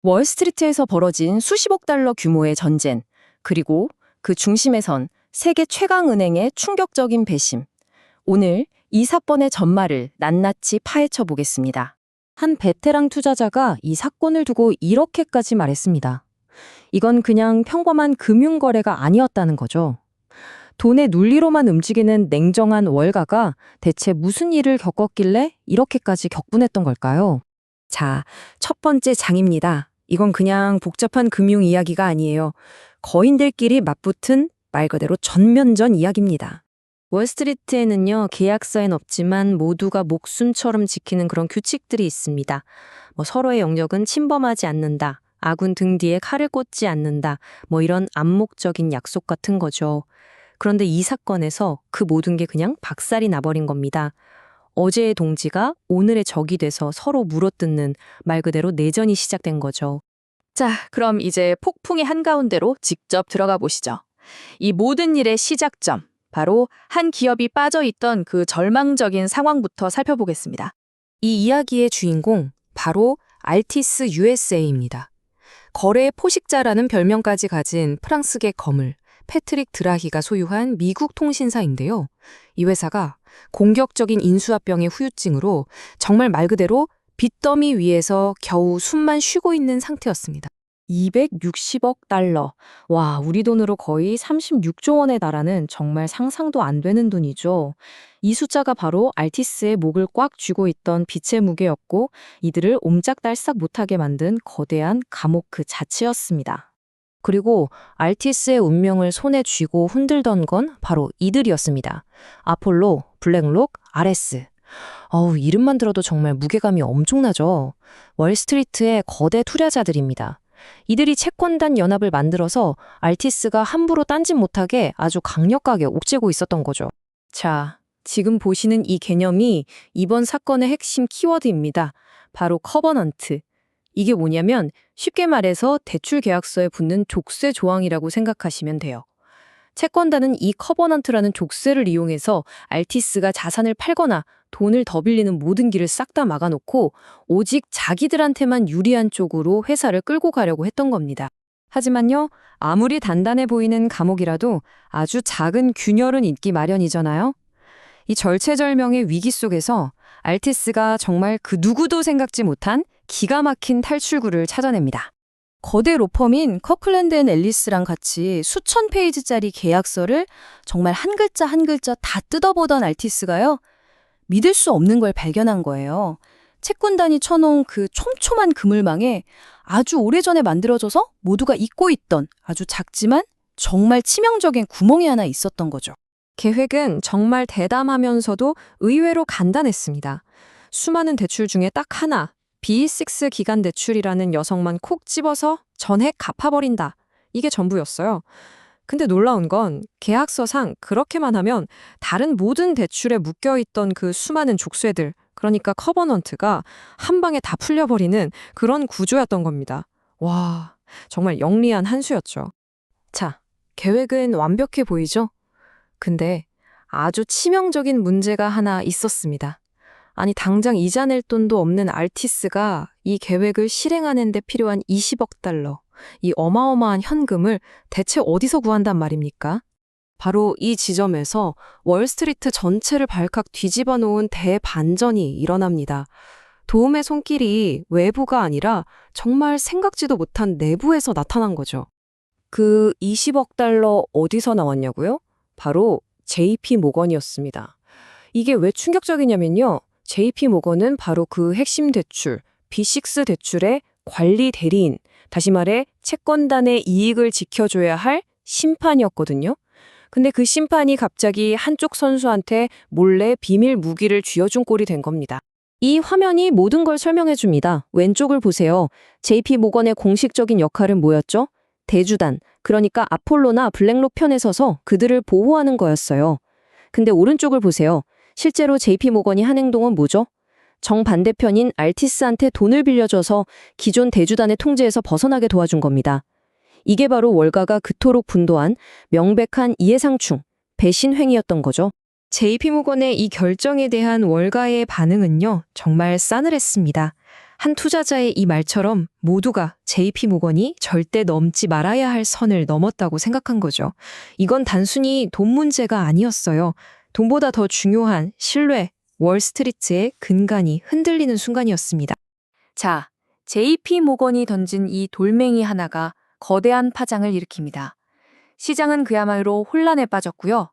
월스트리트에서 벌어진 수십억 달러 규모의 전쟁, 그리고 그 중심에선 세계 최강은행의 충격적인 배심. 오늘 이 사건의 전말을 낱낱이 파헤쳐 보겠습니다. 한 베테랑 투자자가 이 사건을 두고 이렇게까지 말했습니다. 이건 그냥 평범한 금융거래가 아니었다는 거죠. 돈의 논리로만 움직이는 냉정한 월가가 대체 무슨 일을 겪었길래 이렇게까지 격분했던 걸까요? 자, 첫 번째 장입니다. 이건 그냥 복잡한 금융 이야기가 아니에요. 거인들끼리 맞붙은 말 그대로 전면전 이야기입니다. 월스트리트에는요, 계약서엔 없지만 모두가 목숨처럼 지키는 그런 규칙들이 있습니다. 서로의 영역은 침범하지 않는다. 아군 등 뒤에 칼을 꽂지 않는다. 이런 암묵적인 약속 같은 거죠. 그런데 이 사건에서 그 모든 게 그냥 박살이 나버린 겁니다. 어제의 동지가 오늘의 적이 돼서 서로 물어뜯는 말 그대로 내전이 시작된 거죠. 자, 그럼 이제 폭풍의 한가운데로 직접 들어가 보시죠. 이 모든 일의 시작점, 바로 한 기업이 빠져있던 그 절망적인 상황부터 살펴보겠습니다. 이 이야기의 주인공, 바로 알티스 USA입니다. 거래의 포식자라는 별명까지 가진 프랑스계 거물, 패트릭 드라히가 소유한 미국 통신사인데요. 이 회사가 공격적인 인수합병의 후유증으로 정말 말 그대로 빚더미 위에서 겨우 숨만 쉬고 있는 상태였습니다. 260억 달러. 와, 우리 돈으로 거의 36조 원에 달하는 정말 상상도 안 되는 돈이죠. 이 숫자가 바로 알티스의 목을 꽉 쥐고 있던 빚의 무게였고 이들을 옴짝달싹 못하게 만든 거대한 감옥 그 자체였습니다. 그리고 알티스의 운명을 손에 쥐고 흔들던 건 바로 이들이었습니다. 아폴로, 블랙록, 아레스. 이름만 들어도 정말 무게감이 엄청나죠. 월스트리트의 거대 투자자들입니다. 이들이 채권단 연합을 만들어서 알티스가 함부로 딴짓 못하게 아주 강력하게 옥죄고 있었던 거죠. 자, 지금 보시는 이 개념이 이번 사건의 핵심 키워드입니다. 바로 커버넌트. 이게 뭐냐면 쉽게 말해서 대출 계약서에 붙는 족쇄 조항이라고 생각하시면 돼요. 채권단은 이 커버넌트라는 족쇄를 이용해서 알티스가 자산을 팔거나 돈을 더 빌리는 모든 길을 싹 다 막아놓고 오직 자기들한테만 유리한 쪽으로 회사를 끌고 가려고 했던 겁니다. 하지만요, 아무리 단단해 보이는 감옥이라도 아주 작은 균열은 있기 마련이잖아요. 이 절체절명의 위기 속에서 알티스가 정말 그 누구도 생각지 못한 기가 막힌 탈출구를 찾아냅니다. 거대 로펌인 커클랜드 앤 앨리스랑 같이 수천 페이지짜리 계약서를 정말 한 글자 한 글자 다 뜯어보던 알티스가요. 믿을 수 없는 걸 발견한 거예요. 채권단이 쳐놓은 그 촘촘한 그물망에 아주 오래전에 만들어져서 모두가 잊고 있던 아주 작지만 정말 치명적인 구멍이 하나 있었던 거죠. 계획은 정말 대담하면서도 의외로 간단했습니다. 수많은 대출 중에 딱 하나, B6 기간 대출이라는 녀석만 콕 집어서 전액 갚아버린다. 이게 전부였어요. 근데 놀라운 건 계약서상 그렇게만 하면 다른 모든 대출에 묶여있던 그 수많은 족쇄들, 그러니까 커버넌트가 한 방에 다 풀려버리는 그런 구조였던 겁니다. 와, 정말 영리한 한 수였죠. 자, 계획은 완벽해 보이죠? 근데 아주 치명적인 문제가 하나 있었습니다. 아니, 당장 이자 낼 돈도 없는 알티스가 이 계획을 실행하는 데 필요한 20억 달러, 이 어마어마한 현금을 대체 어디서 구한단 말입니까? 바로 이 지점에서 월스트리트 전체를 발칵 뒤집어 놓은 대반전이 일어납니다. 도움의 손길이 외부가 아니라 정말 생각지도 못한 내부에서 나타난 거죠. 그 20억 달러 어디서 나왔냐고요? 바로 JP 모건이었습니다. 이게 왜 충격적이냐면요. JP 모건은 바로 그 핵심 대출, B6 대출의 관리 대리인, 다시 말해 채권단의 이익을 지켜줘야 할 심판이었거든요. 근데 그 심판이 갑자기 한쪽 선수한테 몰래 비밀 무기를 쥐어준 꼴이 된 겁니다. 이 화면이 모든 걸 설명해 줍니다. 왼쪽을 보세요. JP 모건의 공식적인 역할은 뭐였죠? 대주단, 그러니까 아폴로나 블랙록 편에 서서 그들을 보호하는 거였어요. 근데 오른쪽을 보세요. 실제로 JP 모건이 한 행동은 뭐죠? 정반대편인 알티스한테 돈을 빌려줘서 기존 대주단의 통제에서 벗어나게 도와준 겁니다. 이게 바로 월가가 그토록 분도한 명백한 이해상충, 배신 행위였던 거죠. JP 모건의 이 결정에 대한 월가의 반응은요, 정말 싸늘했습니다. 한 투자자의 이 말처럼 모두가 JP모건이 절대 넘지 말아야 할 선을 넘었다고 생각한 거죠. 이건 단순히 돈 문제가 아니었어요. 돈보다 더 중요한 신뢰, 월스트리트의 근간이 흔들리는 순간이었습니다. 자, JP 모건이 던진 이 돌멩이 하나가 거대한 파장을 일으킵니다. 시장은 그야말로 혼란에 빠졌고요.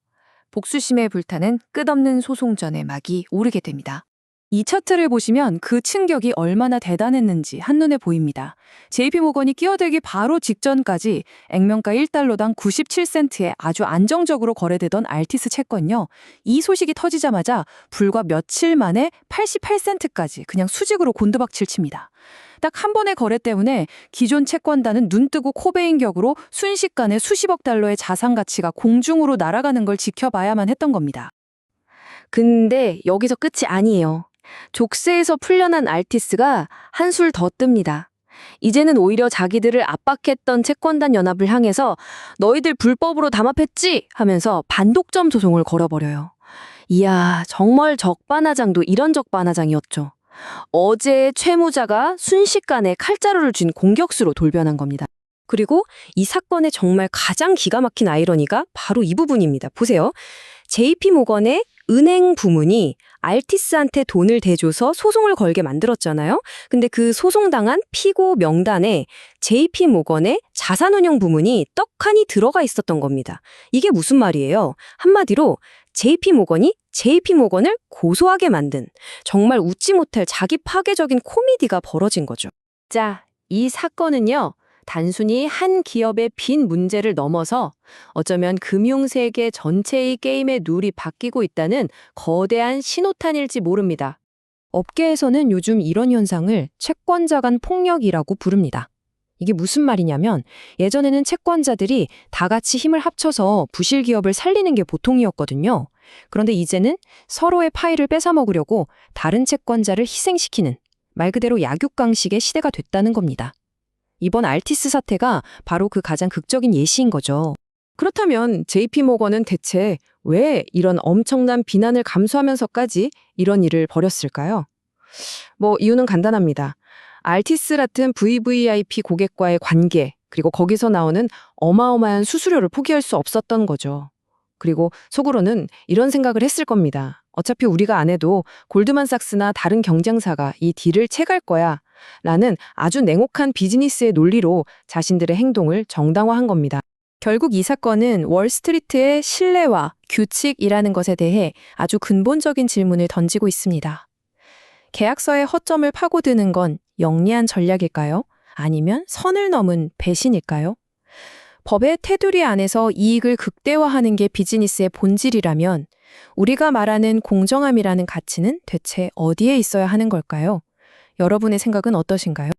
복수심에 불타는 끝없는 소송전의 막이 오르게 됩니다. 이 차트를 보시면 그 충격이 얼마나 대단했는지 한눈에 보입니다. JP모건이 끼어들기 바로 직전까지 액면가 1달러당 97센트에 아주 안정적으로 거래되던 알티스 채권요. 이 소식이 터지자마자 불과 며칠 만에 88센트까지 그냥 수직으로 곤두박질 칩니다. 딱 한 번의 거래 때문에 기존 채권단은 눈뜨고 코베인 격으로 순식간에 수십억 달러의 자산 가치가 공중으로 날아가는 걸 지켜봐야만 했던 겁니다. 근데 여기서 끝이 아니에요. 족쇄에서 풀려난 알티스가 한술 더 뜹니다. 이제는 오히려 자기들을 압박했던 채권단 연합을 향해서 너희들 불법으로 담합했지? 하면서 반독점 소송을 걸어버려요. 이야, 정말 적반하장도 이런 적반하장이었죠. 어제의 채무자가 순식간에 칼자루를 쥔 공격수로 돌변한 겁니다. 그리고 이 사건의 정말 가장 기가 막힌 아이러니가 바로 이 부분입니다. 보세요. JP모건의 은행 부문이 알티스한테 돈을 대줘서 소송을 걸게 만들었잖아요. 근데 그 소송당한 피고 명단에 JP모건의 자산운용 부문이 떡하니 들어가 있었던 겁니다. 이게 무슨 말이에요? 한마디로 JP모건이 JP모건을 고소하게 만든 정말 웃지 못할 자기 파괴적인 코미디가 벌어진 거죠. 자, 이 사건은요. 단순히 한 기업의 빈 문제를 넘어서 어쩌면 금융세계 전체의 게임의 룰이 바뀌고 있다는 거대한 신호탄일지 모릅니다. 업계에서는 요즘 이런 현상을 채권자 간 폭력이라고 부릅니다. 이게 무슨 말이냐면 예전에는 채권자들이 다 같이 힘을 합쳐서 부실 기업을 살리는 게 보통이었거든요. 그런데 이제는 서로의 파이를 뺏어먹으려고 다른 채권자를 희생시키는 말 그대로 약육강식의 시대가 됐다는 겁니다. 이번 알티스 사태가 바로 그 가장 극적인 예시인 거죠. 그렇다면 JP모건은 대체 왜 이런 엄청난 비난을 감수하면서까지 이런 일을 벌였을까요? 이유는 간단합니다. 알티스 같은 VVIP 고객과의 관계, 그리고 거기서 나오는 어마어마한 수수료를 포기할 수 없었던 거죠. 그리고 속으로는 이런 생각을 했을 겁니다. 어차피 우리가 안 해도 골드만삭스나 다른 경쟁사가 이 딜을 채갈 거야 라는 아주 냉혹한 비즈니스의 논리로 자신들의 행동을 정당화한 겁니다. 결국 이 사건은 월스트리트의 신뢰와 규칙이라는 것에 대해 아주 근본적인 질문을 던지고 있습니다. 계약서의 허점을 파고드는 건 영리한 전략일까요? 아니면 선을 넘은 배신일까요? 법의 테두리 안에서 이익을 극대화하는 게 비즈니스의 본질이라면 우리가 말하는 공정함이라는 가치는 대체 어디에 있어야 하는 걸까요? 여러분의 생각은 어떠신가요?